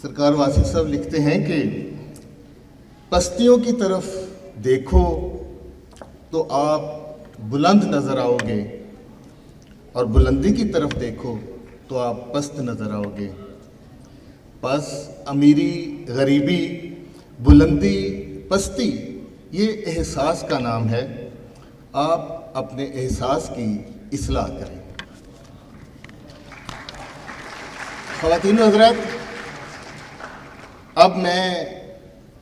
سرکار واصف صاحب لکھتے ہیں کہ پستیوں کی طرف دیکھو تو آپ بلند نظر آؤ گے، اور بلندی کی طرف دیکھو تو آپ پست نظر آؤ گے۔ پس امیری، غریبی، بلندی، پستی یہ احساس کا نام ہے۔ آپ اپنے احساس کی اصلاح کریں۔ خواتین و حضرات، اب میں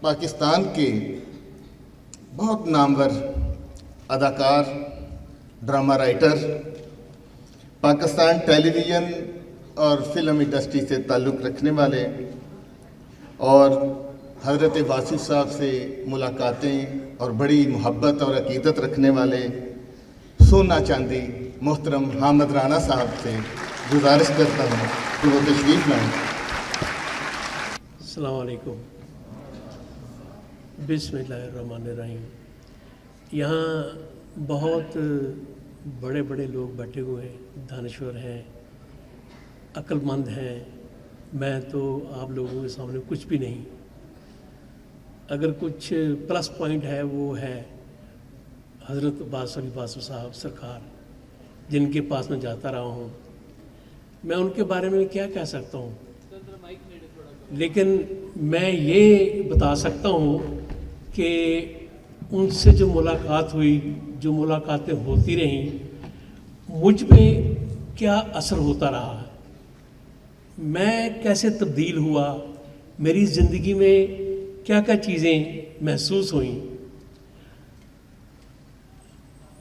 پاکستان کے بہت نامور اداکار، ڈرامہ رائٹر، پاکستان ٹیلی ویژن اور فلم انڈسٹری سے تعلق رکھنے والے اور حضرت واصف صاحب سے ملاقاتیں اور بڑی محبت اور عقیدت رکھنے والے سونا چاندی محترم حامد رانا صاحب سے گزارش کرتا ہوں کہ وہ تشریف لائیں۔ السلام علیکم۔ بسم اللہ الرحمن الرحیم۔ یہاں بہت بڑے بڑے لوگ بیٹھے ہوئے ہیں، دانشور ہیں، عقل مند ہیں۔ میں تو آپ لوگوں کے سامنے کچھ بھی نہیں۔ اگر کچھ پلس پوائنٹ ہے وہ ہے حضرت عباس علی واصف صاحب سرکار، جن کے پاس میں جاتا رہا ہوں۔ میں ان کے بارے میں کیا کہہ سکتا ہوں، لیکن میں یہ بتا سکتا ہوں کہ ان سے جو ملاقات ہوئی، جو ملاقاتیں ہوتی رہیں، مجھ پہ کیا اثر ہوتا رہا، میں کیسے تبدیل ہوا، میری زندگی میں کیا کیا چیزیں محسوس ہوئیں۔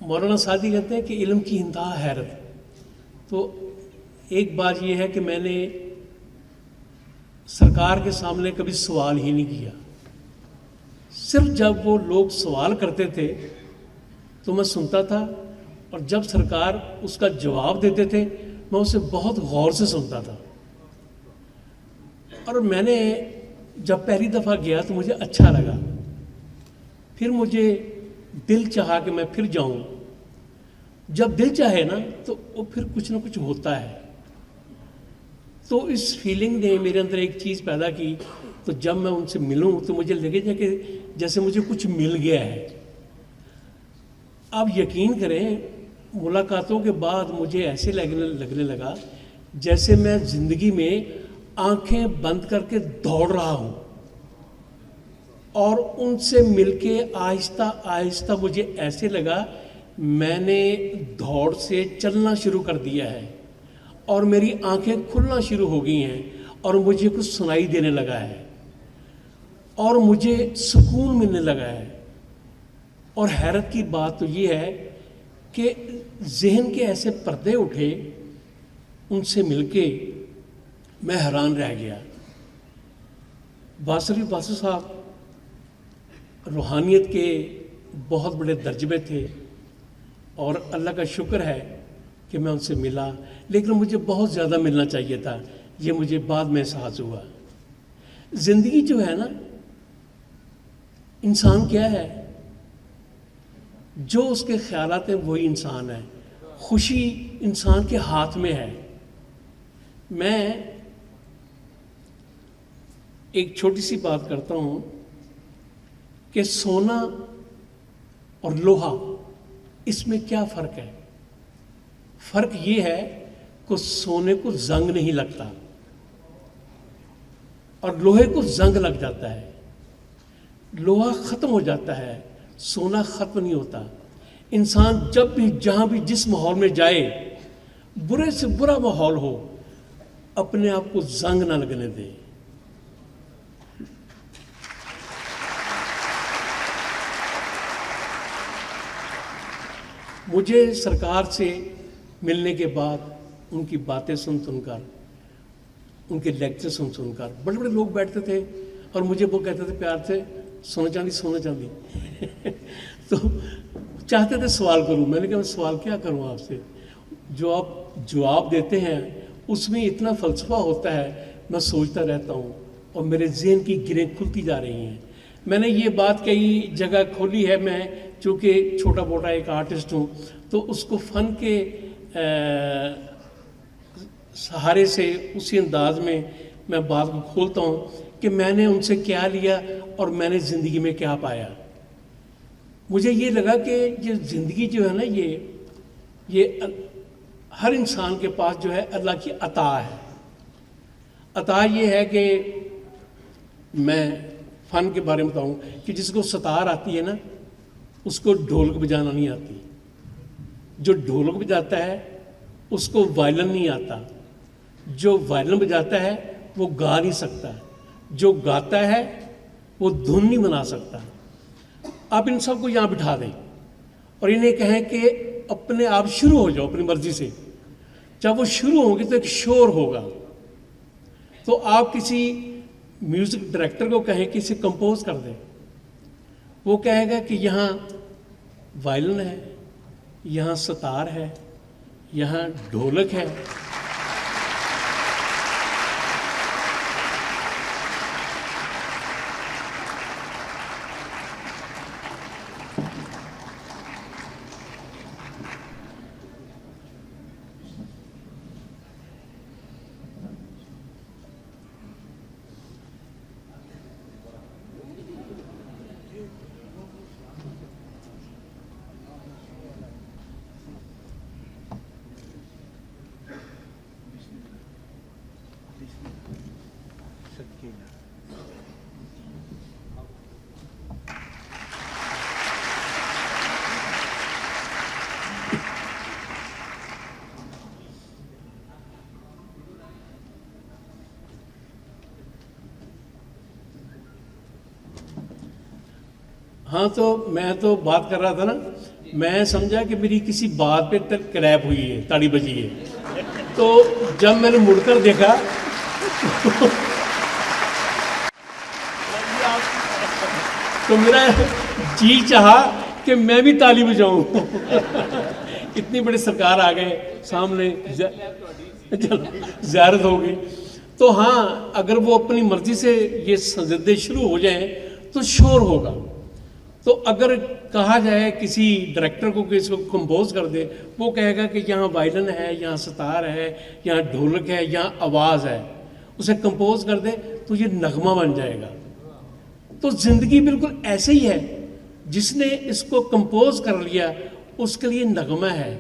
مولانا سعدی کہتے ہیں کہ علم کی انتہا حیرت۔ تو ایک بات یہ ہے کہ میں نے سرکار کے سامنے کبھی سوال ہی نہیں کیا۔ صرف جب وہ لوگ سوال کرتے تھے تو میں سنتا تھا، اور جب سرکار اس کا جواب دیتے تھے میں اسے بہت غور سے سنتا تھا۔ اور میں نے جب پہلی دفعہ گیا تو مجھے اچھا لگا، پھر مجھے دل چاہا کہ میں پھر جاؤں۔ جب دل چاہے نا تو وہ پھر کچھ نہ کچھ ہوتا ہے۔ تو اس فیلنگ نے میرے اندر ایک چیز پیدا کی، تو جب میں ان سے ملوں تو مجھے لگے کہ جیسے مجھے کچھ مل گیا ہے۔ اب یقین کریں، ملاقاتوں کے بعد مجھے ایسے لگنے لگا جیسے میں زندگی میں آنکھیں بند کر کے دوڑ رہا ہوں، اور ان سے مل کے آہستہ آہستہ مجھے ایسے لگا میں نے دوڑ سے چلنا شروع کر دیا ہے، اور میری آنکھیں کھلنا شروع ہو گئی ہیں، اور مجھے کچھ سنائی دینے لگا ہے، اور مجھے سکون ملنے لگا ہے۔ اور حیرت کی بات تو یہ ہے کہ ذہن کے ایسے پردے اٹھے ان سے مل کے، میں حیران رہ گیا۔ واصف صاحب روحانیت کے بہت بڑے درجے میں تھے، اور اللہ کا شکر ہے کہ میں ان سے ملا، لیکن مجھے بہت زیادہ ملنا چاہیے تھا۔ یہ مجھے بعد میں احساس ہوا۔ زندگی جو ہے نا، انسان کیا ہے، جو اس کے خیالات ہیں وہی انسان ہے۔ خوشی انسان کے ہاتھ میں ہے۔ میں ایک چھوٹی سی بات کرتا ہوں کہ سونا اور لوہا، اس میں کیا فرق ہے؟ فرق یہ ہے کہ سونے کو زنگ نہیں لگتا اور لوہے کو زنگ لگ جاتا ہے۔ لوہا ختم ہو جاتا ہے، سونا ختم نہیں ہوتا۔ انسان جب بھی جہاں بھی جس ماحول میں جائے، برے سے برا ماحول ہو، اپنے آپ کو زنگ نہ لگنے دے۔ مجھے سرکار سے ملنے کے بعد ان کی باتیں سن کر، ان کے لیکچر سن کر، بڑے بڑے لوگ بیٹھتے تھے اور مجھے وہ کہتے تھے پیار سے، سونا چاندی تو چاہتے تھے سوال کروں۔ میں نے کہا میں سوال کیا کروں آپ سے، جو آپ جواب دیتے ہیں اس میں اتنا فلسفہ ہوتا ہے، میں سوچتا رہتا ہوں اور میرے ذہن کی گرہیں کھلتی جا رہی ہیں۔ میں نے یہ بات کئی جگہ کھولی ہے، میں چونکہ چھوٹا موٹا ایک آرٹسٹ ہوں، تو اس کو فن کے سہارے سے اسی انداز میں میں بات کو کھولتا ہوں کہ میں نے ان سے کیا لیا اور میں نے زندگی میں کیا پایا. مجھے یہ لگا کہ یہ زندگی جو ہے نا یہ ہر انسان کے پاس جو ہے اللہ کی عطا ہے. عطا یہ ہے کہ میں فن کے بارے میں بتاؤں کہ جس کو ستار آتی ہے نا اس کو ڈھولک بجانا نہیں آتی. جو ڈھولک بجاتا ہے اس کو وائلن نہیں آتا. جو وائلن بجاتا ہے وہ گا نہیں سکتا. جو گاتا ہے وہ دھن نہیں بنا سکتا. آپ ان سب کو یہاں بٹھا دیں اور انہیں کہیں کہ اپنے آپ شروع ہو جاؤ اپنی مرضی سے. جب وہ شروع ہوں گے تو ایک شور ہوگا. تو آپ کسی میوزک ڈائریکٹر کو کہیں کہ اسے کمپوز کر دیں. وہ کہے گا کہ یہاں وائلن ہے, یہاں ستار ہے, یہاں ڈھولک ہے. ہاں تو میں تو بات کر رہا تھا نا, میں سمجھا کہ میری کسی بات پہ کلیپ ہوئی ہے, تاڑی بجی ہے. تو جب میں نے مڑ کر دیکھا تو میرا جی چاہا کہ میں بھی تالی بجاؤں. اتنی بڑے سرکار آ گئے سامنے, زیارت ہو گئی. تو ہاں اگر وہ اپنی مرضی سے یہ سجدے شروع ہو جائیں تو شور ہوگا. تو اگر کہا جائے کسی ڈائریکٹر کو کہ اس کو کمپوز کر دے, وہ کہے گا کہ یہاں وائلن ہے, یہاں ستار ہے, یہاں ڈھولک ہے, یہاں آواز ہے, اسے کمپوز کر دے تو یہ نغمہ بن جائے گا. تو زندگی بالکل ایسے ہی ہے, جس نے اس کو کمپوز کر لیا اس کے لیے نغمہ ہے.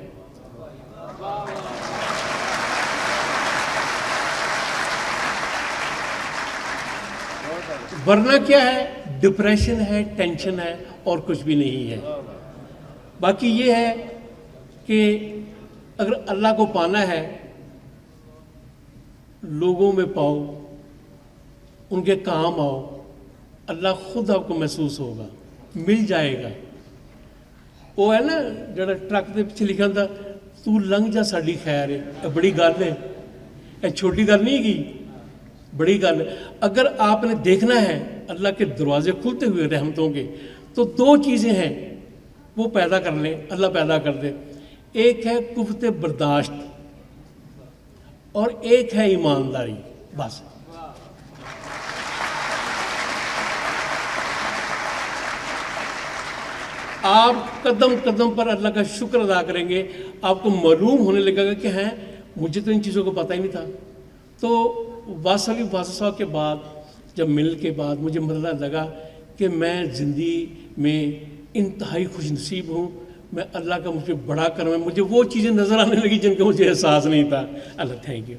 ورنہ کیا ہے, ڈپریشن ہے, ٹینشن ہے, اور کچھ بھی نہیں ہے. باقی یہ ہے کہ اگر اللہ کو پانا ہے, لوگوں میں پاؤ, ان کے کام آؤ, اللہ خود آپ کو محسوس ہوگا, مل جائے گا. وہ ہے نا جڑا ٹرک کے پیچھے لکھا تھا, تو لنگ جا ساڈی خیر ہے. یہ بڑی گل ہے, یہ چھوٹی گل نہیں کی, بڑی گل ہے. اگر آپ نے دیکھنا ہے اللہ کے دروازے کھلتے ہوئے رحمتوں کے, تو دو چیزیں ہیں وہ پیدا کر لیں, اللہ پیدا کر دے. ایک ہے قوت برداشت اور ایک ہے ایمانداری. بس آپ قدم قدم پر اللہ کا شکر ادا کریں گے, آپ کو معلوم ہونے لگے گا کہ ہیں مجھے تو ان چیزوں کو پتہ ہی نہیں تھا. تو واسطہ کے بعد جب ملنے کے بعد مجھے مطلب لگا کہ میں زندگی میں انتہائی خوش نصیب ہوں. میں اللہ کا مجھے بڑا کرم ہے, مجھے وہ چیزیں نظر آنے لگی جن کا مجھے احساس نہیں تھا. اللہ تھینک یو.